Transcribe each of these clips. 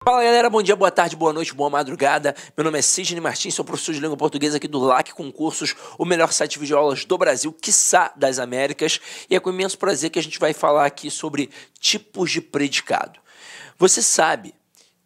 Fala galera, bom dia, boa tarde, boa noite, boa madrugada. Meu nome é Sidney Martins, sou professor de língua portuguesa aqui do LAC Concursos, o melhor site de videoaulas do Brasil, quiçá das Américas. E é com imenso prazer que a gente vai falar aqui sobre tipos de predicado. Você sabe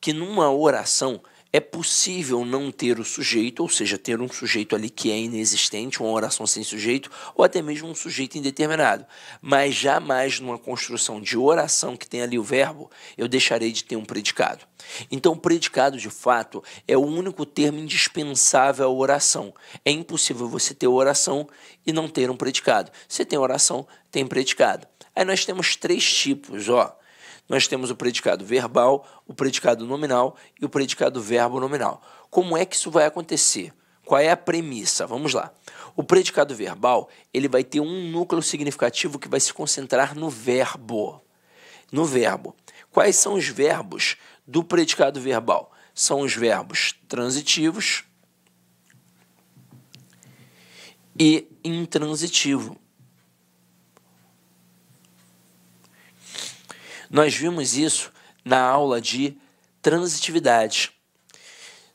que numa oração é possível não ter o sujeito, ou seja, ter um sujeito ali que é inexistente, uma oração sem sujeito, ou até mesmo um sujeito indeterminado. Mas jamais numa construção de oração que tem ali o verbo, eu deixarei de ter um predicado. Então, o predicado, de fato, é o único termo indispensável à oração. É impossível você ter oração e não ter um predicado. Você tem oração, tem predicado. Aí nós temos três tipos, ó. Nós temos o predicado verbal, o predicado nominal e o predicado verbo nominal. Como é que isso vai acontecer? Qual é a premissa? Vamos lá. O predicado verbal, ele vai ter um núcleo significativo que vai se concentrar no verbo. No verbo. Quais são os verbos do predicado verbal? São os verbos transitivos e intransitivo. Nós vimos isso na aula de transitividade.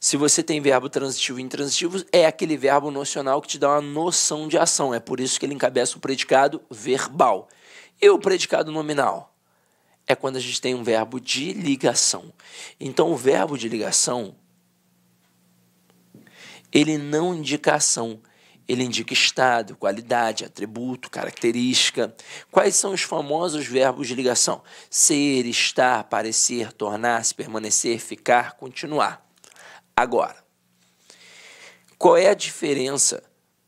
Se você tem verbo transitivo e intransitivo, é aquele verbo nocional que te dá uma noção de ação. É por isso que ele encabeça o predicado verbal. E o predicado nominal? É quando a gente tem um verbo de ligação. Então, o verbo de ligação, ele não indica ação. Ele indica estado, qualidade, atributo, característica. Quais são os famosos verbos de ligação? Ser, estar, parecer, tornar-se, permanecer, ficar, continuar. Agora, qual é a diferença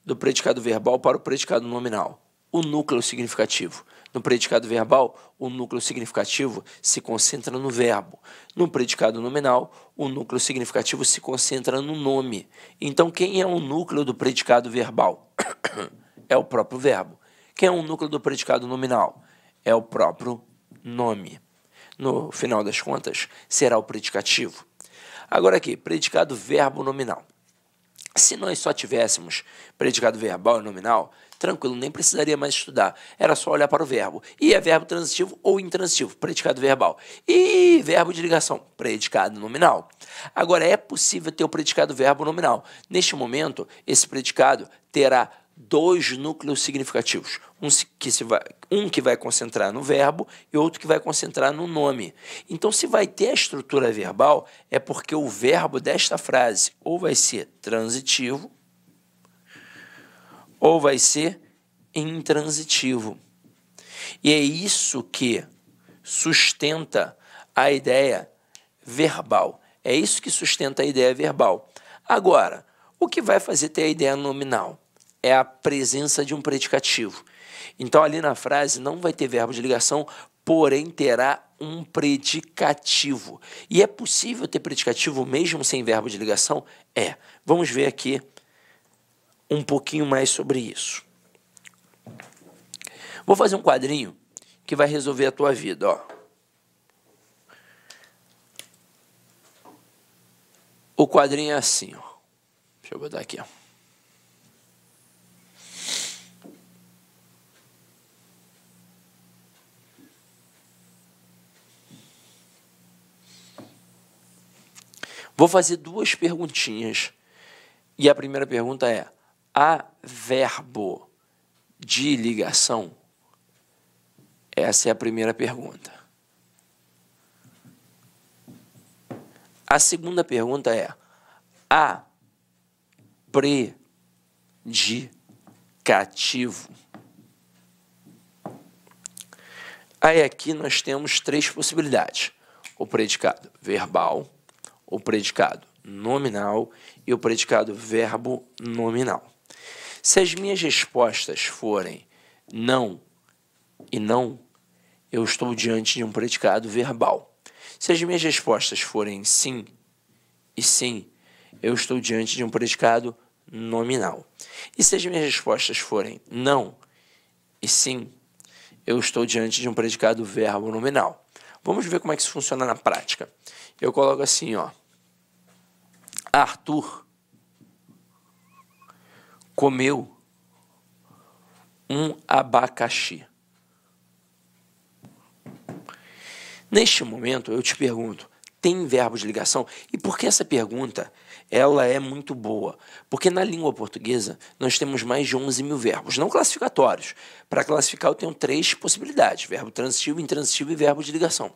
do predicado verbal para o predicado nominal? O núcleo significativo. No predicado verbal, o núcleo significativo se concentra no verbo. No predicado nominal, o núcleo significativo se concentra no nome. Então, quem é o núcleo do predicado verbal? É o próprio verbo. Quem é o núcleo do predicado nominal? É o próprio nome. No final das contas, será o predicativo. Agora aqui, predicado verbo nominal. Se nós só tivéssemos predicado verbal e nominal, tranquilo, nem precisaria mais estudar. Era só olhar para o verbo. E é verbo transitivo ou intransitivo, predicado verbal. E verbo de ligação, predicado nominal. Agora, é possível ter o predicado verbo nominal. Neste momento, esse predicado terá dois núcleos significativos. Um que vai concentrar no verbo e outro que vai concentrar no nome. Então, se vai ter a estrutura verbal, é porque o verbo desta frase ou vai ser transitivo ou vai ser intransitivo. E é isso que sustenta a ideia verbal. É isso que sustenta a ideia verbal. Agora, o que vai fazer ter a ideia nominal? É a presença de um predicativo. Então, ali na frase não vai ter verbo de ligação, porém terá um predicativo. E é possível ter predicativo mesmo sem verbo de ligação? É. Vamos ver aqui um pouquinho mais sobre isso. Vou fazer um quadrinho que vai resolver a tua vida, ó. O quadrinho é assim, ó. Deixa eu botar aqui, ó. Vou fazer duas perguntinhas. E a primeira pergunta é: há verbo de ligação? Essa é a primeira pergunta. A segunda pergunta é: há predicativo? Aí aqui nós temos três possibilidades: o predicado verbal, o predicado nominal e o predicado verbo nominal. Se as minhas respostas forem não e não, eu estou diante de um predicado verbal. Se as minhas respostas forem sim e sim, eu estou diante de um predicado nominal. E se as minhas respostas forem não e sim, eu estou diante de um predicado verbo nominal. Vamos ver como é que isso funciona na prática. Eu coloco assim, ó. Arthur comeu um abacaxi. Neste momento, eu te pergunto, tem verbos de ligação? E por que essa pergunta ela é muito boa? Porque na língua portuguesa nós temos mais de 11 mil verbos, não classificatórios. Para classificar eu tenho 3 possibilidades, verbo transitivo, intransitivo e verbo de ligação.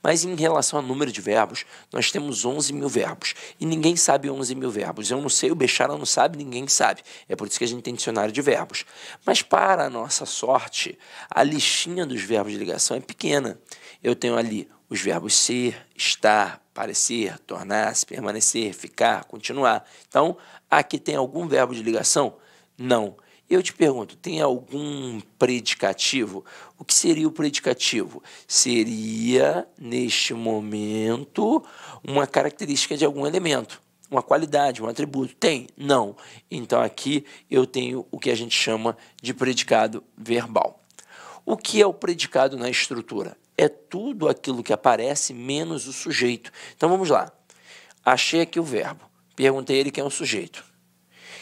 Mas em relação ao número de verbos, nós temos 11 mil verbos. E ninguém sabe 11 mil verbos. Eu não sei, o Bechara não sabe, ninguém sabe. É por isso que a gente tem dicionário de verbos. Mas para a nossa sorte, a listinha dos verbos de ligação é pequena. Eu tenho ali os verbos ser, estar, parecer, tornar-se, permanecer, ficar, continuar. Então, aqui tem algum verbo de ligação? Não. Eu te pergunto, tem algum predicativo? O que seria o predicativo? Seria, neste momento, uma característica de algum elemento, uma qualidade, um atributo. Tem? Não. Então, aqui eu tenho o que a gente chama de predicado verbal. O que é o predicado na estrutura? É tudo aquilo que aparece menos o sujeito. Então, vamos lá. Achei aqui o verbo. Perguntei a ele quem é o sujeito.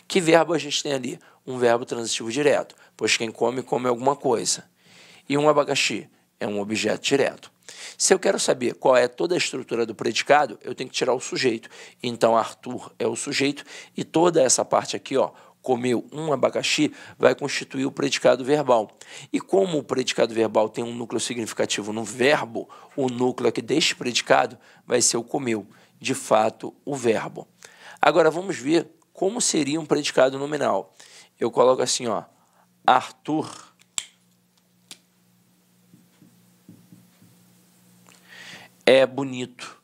Que verbo a gente tem ali? Um verbo transitivo direto, pois quem come, come alguma coisa. E um abacaxi é um objeto direto. Se eu quero saber qual é toda a estrutura do predicado, eu tenho que tirar o sujeito. Então, Arthur é o sujeito e toda essa parte aqui, ó, comeu um abacaxi, vai constituir o predicado verbal. E como o predicado verbal tem um núcleo significativo no verbo, o núcleo aqui deste predicado vai ser o comeu, de fato, o verbo. Agora, vamos ver como seria um predicado nominal. Eu coloco assim, ó, Arthur é bonito.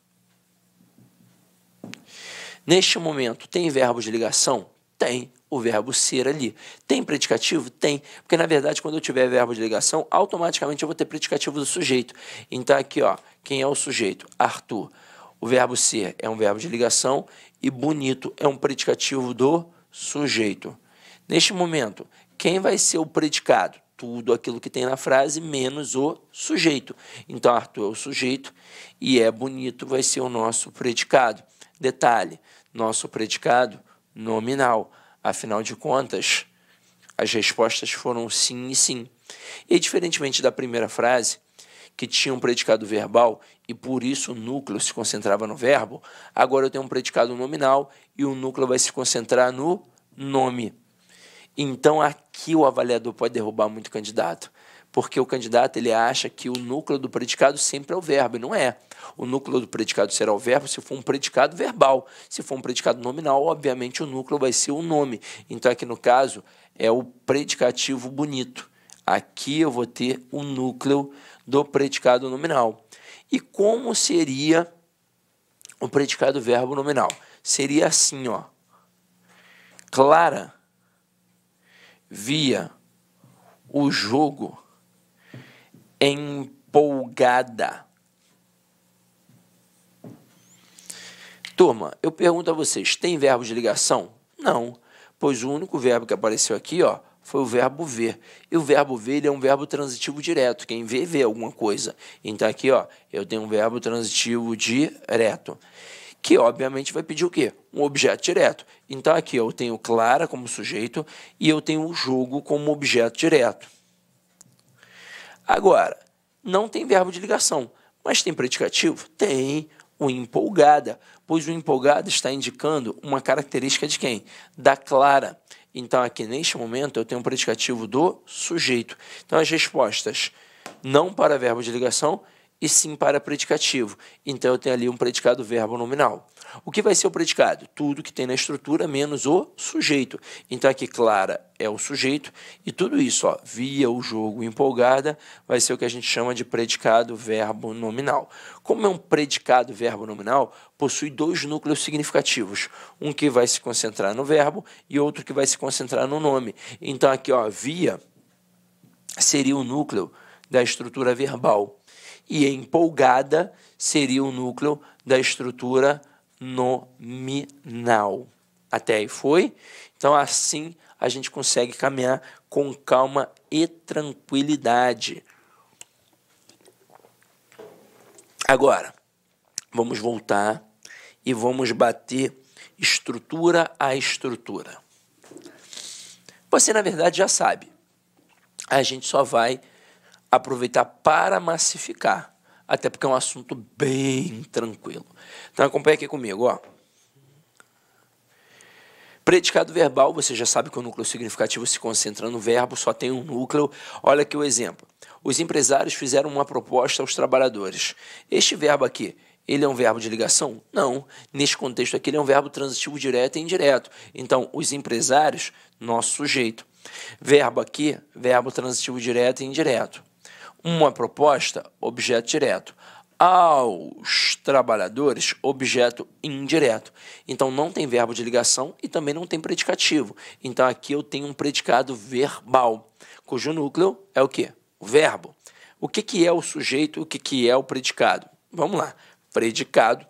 Neste momento, tem verbo de ligação? Tem o verbo ser ali. Tem predicativo? Tem. Porque, na verdade, quando eu tiver verbo de ligação, automaticamente eu vou ter predicativo do sujeito. Então, aqui, ó, quem é o sujeito? Arthur. O verbo ser é um verbo de ligação e bonito é um predicativo do sujeito. Neste momento, quem vai ser o predicado? Tudo aquilo que tem na frase, menos o sujeito. Então, Arthur é o sujeito e é bonito vai ser o nosso predicado. Detalhe, nosso predicado nominal. Afinal de contas, as respostas foram sim e sim. E, diferentemente da primeira frase, que tinha um predicado verbal e por isso o núcleo se concentrava no verbo, agora eu tenho um predicado nominal e o núcleo vai se concentrar no nome. Então, aqui o avaliador pode derrubar muito candidato, porque o candidato ele acha que o núcleo do predicado sempre é o verbo, e não é. O núcleo do predicado será o verbo se for um predicado verbal. Se for um predicado nominal, obviamente o núcleo vai ser o nome. Então, aqui no caso, é o predicativo bonito. Aqui eu vou ter o núcleo do predicado nominal. E como seria o predicado verbo nominal? Seria assim, ó. Clara via o jogo empolgada. Turma, eu pergunto a vocês, tem verbo de ligação? Não, pois o único verbo que apareceu aqui, ó, foi o verbo ver. E o verbo ver ele é um verbo transitivo direto. Quem vê, vê alguma coisa. Então aqui, ó, eu tenho um verbo transitivo direto, que obviamente vai pedir o quê? Um objeto direto. Então aqui eu tenho Clara como sujeito e eu tenho o jogo como objeto direto. Agora, não tem verbo de ligação, mas tem predicativo? Tem. O empolgada, pois o empolgada está indicando uma característica de quem? Da Clara. Então, aqui neste momento, eu tenho um predicativo do sujeito. Então, as respostas não para verbo de ligação e sim para predicativo. Então, eu tenho ali um predicado verbo nominal. O que vai ser o predicado? Tudo que tem na estrutura menos o sujeito. Então, aqui Clara é o sujeito e tudo isso, ó, via o jogo empolgada, vai ser o que a gente chama de predicado verbo nominal. Como é um predicado verbo nominal, possui dois núcleos significativos. Um que vai se concentrar no verbo e outro que vai se concentrar no nome. Então, aqui, ó, via seria o núcleo da estrutura verbal. E empolgada seria o núcleo da estrutura nominal. Até aí foi? Então, assim, a gente consegue caminhar com calma e tranquilidade. Agora, vamos voltar e vamos bater estrutura a estrutura. Você, na verdade, já sabe. A gente só vai aproveitar para massificar. até porque é um assunto bem tranquilo. Então acompanha aqui comigo, ó. Predicado verbal, você já sabe que o núcleo significativo se concentra no verbo, só tem um núcleo. Olha aqui o exemplo. Os empresários fizeram uma proposta aos trabalhadores. Este verbo aqui, ele é um verbo de ligação? Não. Neste contexto aqui, ele é um verbo transitivo direto e indireto. Então, os empresários, nosso sujeito. Verbo aqui, verbo transitivo direto e indireto. Uma proposta, objeto direto. Aos trabalhadores, objeto indireto. Então, não tem verbo de ligação e também não tem predicativo. Então, aqui eu tenho um predicado verbal, cujo núcleo é o quê? O verbo. O que é o sujeito e o que é o predicado? Vamos lá. Predicado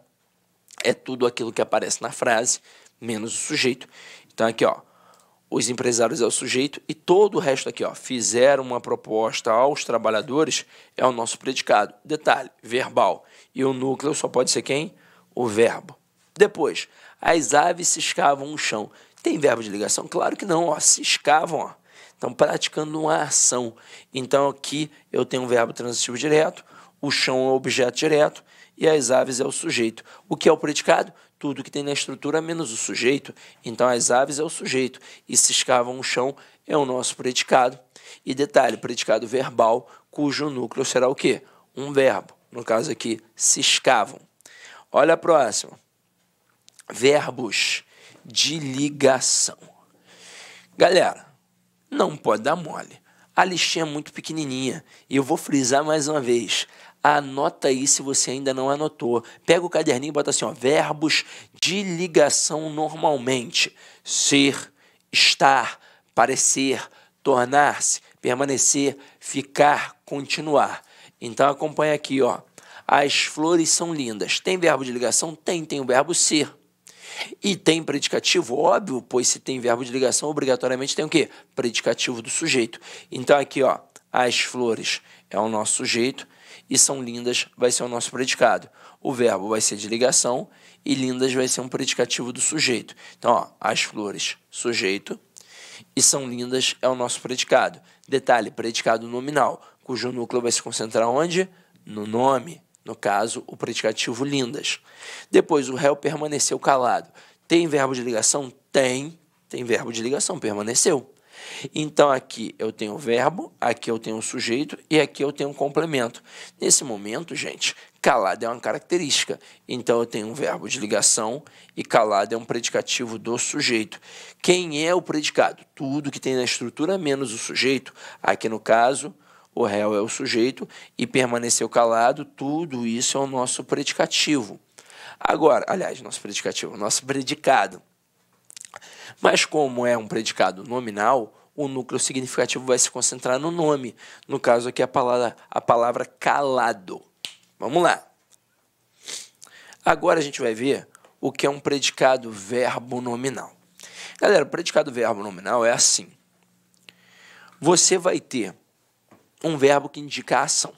é tudo aquilo que aparece na frase, menos o sujeito. Então, aqui, ó, os empresários é o sujeito e todo o resto aqui, ó, fizeram uma proposta aos trabalhadores, é o nosso predicado. Detalhe, verbal. E o núcleo só pode ser quem? O verbo. Depois, as aves ciscavam o chão. Tem verbo de ligação? Claro que não, ó, ciscavam, ó. Estão praticando uma ação. Então, aqui eu tenho um verbo transitivo direto, o chão é o objeto direto e as aves é o sujeito. O que é o predicado? Tudo que tem na estrutura menos o sujeito. Então, as aves é o sujeito e ciscavam o chão é o nosso predicado. E detalhe, predicado verbal, cujo núcleo será o quê? Um verbo. No caso aqui, ciscavam. Olha a próxima. Verbos de ligação. Galera, não pode dar mole. A listinha é muito pequenininha e eu vou frisar mais uma vez. Anota aí se você ainda não anotou. Pega o caderninho e bota assim, ó, verbos de ligação normalmente. Ser, estar, parecer, tornar-se, permanecer, ficar, continuar. Então acompanha aqui, ó. As flores são lindas. Tem verbo de ligação? Tem o verbo ser. E tem predicativo? Óbvio, pois se tem verbo de ligação, obrigatoriamente tem o quê? Predicativo do sujeito. Então aqui, ó, as flores é o nosso sujeito e são lindas vai ser o nosso predicado. O verbo vai ser de ligação e lindas vai ser um predicativo do sujeito. Então, ó, as flores, sujeito, e são lindas é o nosso predicado. Detalhe, predicado nominal, cujo núcleo vai se concentrar onde? No nome. No caso, o predicativo lindas. Depois, o réu permaneceu calado. Tem verbo de ligação? Tem verbo de ligação, permaneceu. Então, aqui eu tenho o verbo, aqui eu tenho o sujeito e aqui eu tenho um complemento. Nesse momento, gente, calado é uma característica. Então, eu tenho um verbo de ligação e calado é um predicativo do sujeito. Quem é o predicado? Tudo que tem na estrutura menos o sujeito. Aqui, no caso, o réu é o sujeito e permaneceu calado, tudo isso é o nosso predicativo. Agora, aliás, nosso predicativo, nosso predicado. Mas como é um predicado nominal, o núcleo significativo vai se concentrar no nome. No caso aqui, a palavra calado. Vamos lá. Agora a gente vai ver o que é um predicado verbo nominal. Galera, o predicado verbo nominal é assim. Você vai ter um verbo que indica a ação,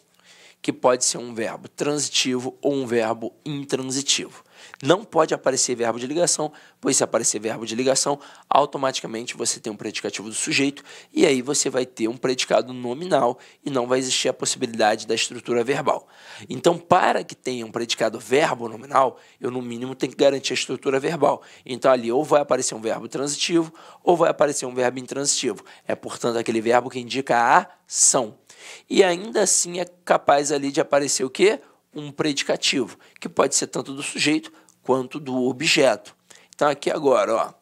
que pode ser um verbo transitivo ou um verbo intransitivo. Não pode aparecer verbo de ligação, pois se aparecer verbo de ligação, automaticamente você tem um predicativo do sujeito e aí você vai ter um predicado nominal e não vai existir a possibilidade da estrutura verbal. Então, para que tenha um predicado verbo nominal, eu no mínimo tenho que garantir a estrutura verbal. Então, ali ou vai aparecer um verbo transitivo ou vai aparecer um verbo intransitivo. É, portanto, aquele verbo que indica a ação. E ainda assim é capaz ali de aparecer o quê? Um predicativo, que pode ser tanto do sujeito quanto do objeto. Então, aqui agora, ó,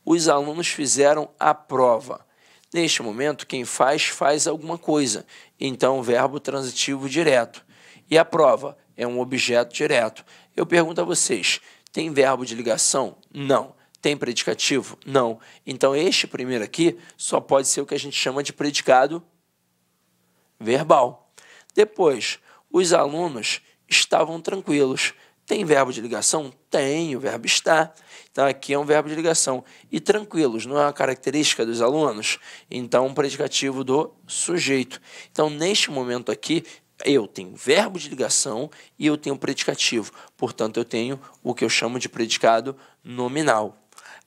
os alunos fizeram a prova. Neste momento, quem faz alguma coisa. Então, verbo transitivo direto. E a prova é um objeto direto. Eu pergunto a vocês, tem verbo de ligação? Não. Tem predicativo? Não. Então, este primeiro aqui só pode ser o que a gente chama de predicado verbal. Depois, os alunos estavam tranquilos. Tem verbo de ligação? Tem, o verbo está. Então, aqui é um verbo de ligação. E tranquilos, não é uma característica dos alunos? Então, um predicativo do sujeito. Então, neste momento aqui, eu tenho verbo de ligação e eu tenho predicativo. Portanto, eu tenho o que eu chamo de predicado nominal.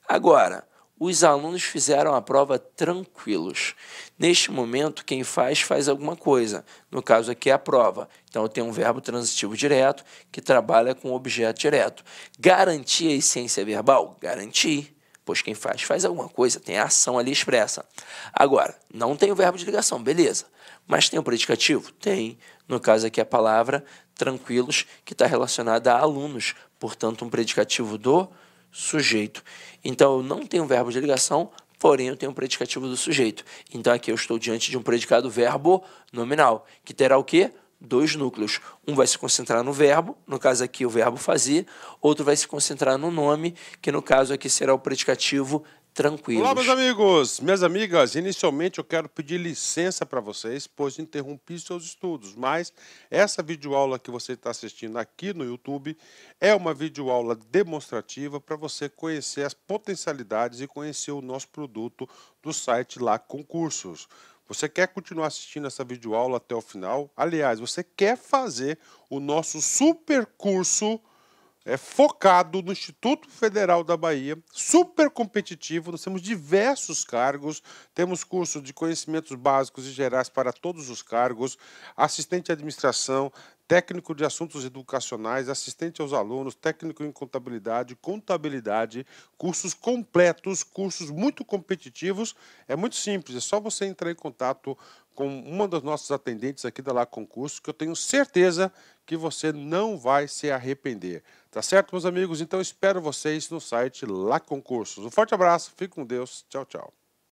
Agora, Os alunos fizeram a prova tranquilos. Neste momento, quem faz alguma coisa. No caso aqui é a prova. Então, eu tenho um verbo transitivo direto que trabalha com objeto direto. Garantir a essência verbal? Garantir. Pois quem faz alguma coisa, tem a ação ali expressa. Agora, não tem o verbo de ligação, beleza. Mas tem o predicativo? Tem. No caso aqui, a palavra tranquilos, que está relacionada a alunos. Portanto, um predicativo do sujeito. Então, eu não tenho verbo de ligação, porém eu tenho um predicativo do sujeito. Então, aqui eu estou diante de um predicado verbo nominal, que terá o quê? Dois núcleos. Um vai se concentrar no verbo, no caso aqui o verbo fazer, outro vai se concentrar no nome, que no caso aqui será o predicativo tranquilos. Olá, meus amigos, minhas amigas. Inicialmente eu quero pedir licença para vocês, pois interrompi seus estudos, mas essa videoaula que você está assistindo aqui no YouTube é uma videoaula demonstrativa para você conhecer as potencialidades e conhecer o nosso produto do site Lá Concursos. Você quer continuar assistindo essa videoaula até o final? Aliás, você quer fazer o nosso super curso focado no Instituto Federal da Bahia, super competitivo. Nós temos diversos cargos, temos curso de conhecimentos básicos e gerais para todos os cargos, assistente de administração, técnico de assuntos educacionais, assistente aos alunos, técnico em contabilidade, cursos completos, cursos muito competitivos. É muito simples, é só você entrar em contato com uma das nossas atendentes aqui da Lá Concurso, que eu tenho certeza que você não vai se arrepender. Tá certo, meus amigos? Então espero vocês no site Lá Concursos. Um forte abraço, fique com Deus, tchau, tchau.